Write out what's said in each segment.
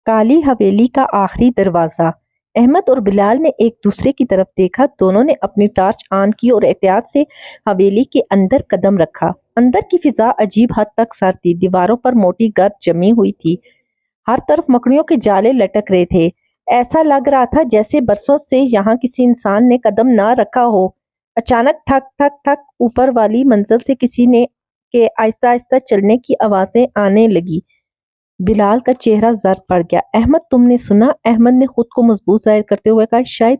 کالی حویلی کا آخری دروازہ۔ احمد اور بلال نے ایک دوسرے کی طرف دیکھا۔ دونوں نے اپنی ٹارچ آن کی اور احتیاط سے حویلی کے اندر قدم رکھا۔ اندر کی فضا عجیب حد تک سرد تھی۔ دیواروں پر موٹی گرد جمی ہوئی تھی۔ ہر طرف مکڑیوں کے جالے لٹک رہے تھے۔ ایسا لگ رہا تھا جیسے برسوں سے یہاں کسی انسان نے قدم نہ رکھا ہو۔ اچانک ٹھک ٹھک ٹھک اوپر والی منزل سے کسی نے کے آہستہ آہستہ چلنے کی آوازیں آنے لگی۔ بلال کا چہرہ زرد پڑ گیا۔ احمد تم نے سنا؟ احمد نے خود کو مضبوط ظاہر کرتے ہوئے کہا، شاید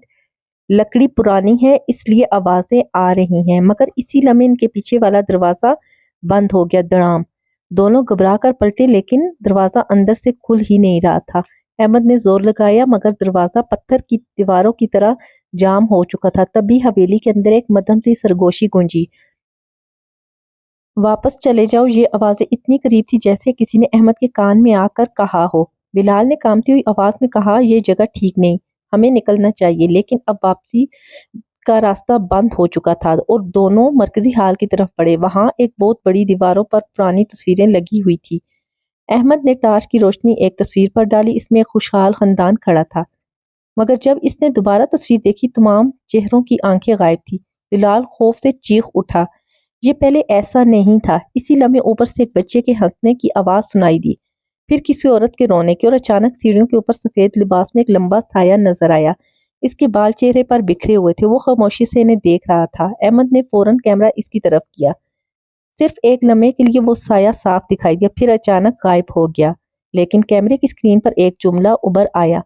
لکڑی پرانی ہے اس لیے آوازیں آ رہی ہیں، مگر اسی لمحے ان کے پیچھے والا دروازہ بند ہو گیا۔ دڑام دونوں گھبرا کر پلٹے لیکن دروازہ اندر سے کھل ہی نہیں رہا تھا۔ احمد نے زور لگایا مگر دروازہ پتھر کی دیواروں کی طرح جام ہو چکا تھا۔ تبھی حویلی کے اندر ایک مدھم سی سرگوشی گونجی۔ واپس چلے جاؤ۔ یہ آوازیں اتنی قریب تھی جیسے کسی نے احمد کے کان میں آ کر کہا ہو۔ بلال نے کانپتی ہوئی آواز میں کہا، یہ جگہ ٹھیک نہیں، ہمیں نکلنا چاہیے۔ لیکن اب واپسی کا راستہ بند ہو چکا تھا اور دونوں مرکزی ہال کی طرف بڑھے۔ وہاں ایک بہت بڑی دیواروں پر پرانی تصویریں لگی ہوئی تھی۔ احمد نے ٹارچ کی روشنی ایک تصویر پر ڈالی۔ اس میں ایک خوشحال خاندان کھڑا تھا، مگر جب اس نے دوبارہ تصویر دیکھی تمام چہروں کی آنکھیں غائب تھی۔ بلال خوف سے چیخ اٹھا، یہ پہلے ایسا نہیں تھا۔ اسی لمحے اوپر سے ایک بچے کے ہنسنے کی آواز سنائی دی، پھر کسی عورت کے رونے کی، اور اچانک سیڑھیوں کے اوپر سفید لباس میں ایک لمبا سایہ نظر آیا۔ اس کے بال چہرے پر بکھرے ہوئے تھے۔ وہ خاموشی سے انہیں دیکھ رہا تھا۔ احمد نے فوراً کیمرہ اس کی طرف کیا۔ صرف ایک لمحے کے لیے وہ سایہ صاف دکھائی دیا، پھر اچانک غائب ہو گیا۔ لیکن کیمرے کی اسکرین پر ایک جملہ ابھر آیا،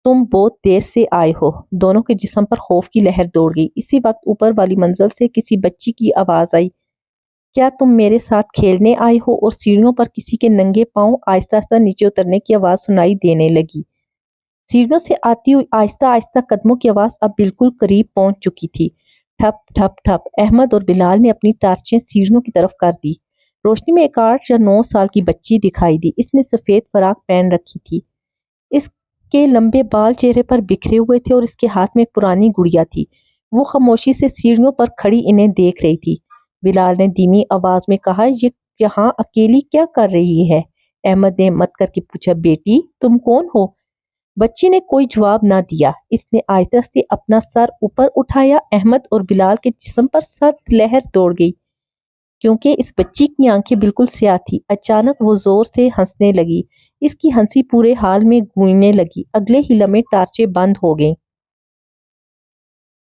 تم بہت دیر سے آئے ہو۔ دونوں کے جسم پر خوف کی لہر دوڑ گئی۔ اسی وقت اوپر والی منزل سے کسی بچی کی آواز آئی، کیا تم میرے ساتھ کھیلنے آئے ہو؟ اور سیڑھیوں پر کسی کے ننگے پاؤں آہستہ آہستہ نیچے اترنے کی آواز سنائی دینے لگی۔ سیڑھیوں سے آتی ہوئی آہستہ آہستہ قدموں کی آواز اب بالکل قریب پہنچ چکی تھی۔ ٹھپ ٹھپ ٹھپ۔ احمد اور بلال نے اپنی ٹارچیں سیڑھیوں کی طرف کر دی۔ روشنی میں ایک 8 یا 9 سال کی بچی دکھائی دی۔ اس نے سفید فراق پہن رکھی تھی۔ اس کے لمبے بال چہرے پر بکھرے ہوئے تھے اور اس کے ہاتھ میں ایک پرانی گڑیا تھی۔ وہ خاموشی سے سیڑھیوں پر کھڑی انہیں دیکھ رہی تھی۔ بلال نے دھیمی آواز میں کہا، یہ یہاں اکیلی کیا کر رہی ہے؟ احمد نے ہمت کر کے پوچھا، بیٹی تم کون ہو؟ بچی نے کوئی جواب نہ دیا۔ اس نے آہستہ سے اپنا سر اوپر اٹھایا۔ احمد اور بلال کے جسم پر سرد لہر دوڑ گئی، کیونکہ اس بچی کی آنکھیں بالکل سیاہ تھی۔ اچانک وہ زور سے ہنسنے لگی۔ اس کی ہنسی پورے حال میں گونجنے لگی۔ اگلے ہی لمحے ٹارچیں بند ہو گئیں۔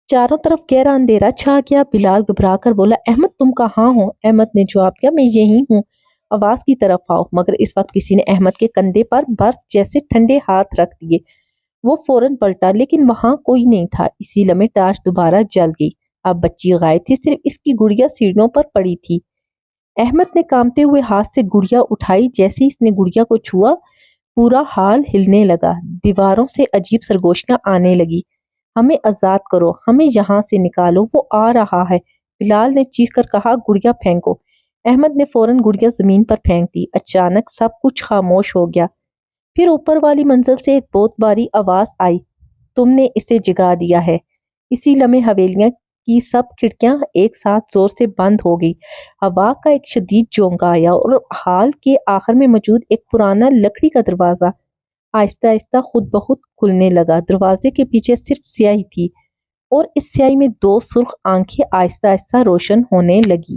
چاروں طرف گہرا اندھیرا چھا گیا۔ بلال گھبرا کر بولا، احمد تم کہاں ہو؟ احمد نے جواب دیا، میں یہیں ہوں، آواز کی طرف آؤ۔ مگر اس وقت کسی نے احمد کے کندھے پر برف جیسے ٹھنڈے ہاتھ رکھ دیے۔ وہ فوراً پلٹا لیکن وہاں کوئی نہیں تھا۔ اسی لمحے ٹارچ دوبارہ جل گئی۔ اب بچی غائب تھی، صرف اس کی گڑیا سیڑھیوں پر پڑی تھی۔ احمد نے کانپتے ہوئے ہاتھ سے گڑیا اٹھائی۔ جیسے اس نے گڑیا کو چھوا، پورا ہال ہلنے لگا۔ دیواروں سے عجیب سرگوشیاں آنے لگی۔ ہمیں آزاد کرو، ہمیں یہاں سے نکالو، وہ آ رہا ہے، بلال نے چیخ کر کہا، گڑیا پھینکو۔ احمد نے فوراً گڑیا زمین پر پھینک دی۔ اچانک سب کچھ خاموش ہو گیا۔ پھر اوپر والی منزل سے ایک بہت باری آواز آئی، تم نے اسے جگا دیا ہے۔ اسی لمحے حویلیاں کی سب کھڑکیاں ایک ساتھ زور سے بند ہو گئی۔ ہوا کا ایک شدید جھونکا آیا اور ہال کے آخر میں موجود ایک پرانا لکڑی کا دروازہ آہستہ آہستہ خود بخود کھلنے لگا۔ دروازے کے پیچھے صرف سیاہی تھی اور اس سیاہی میں 2 سرخ آنکھیں آہستہ آہستہ روشن ہونے لگی۔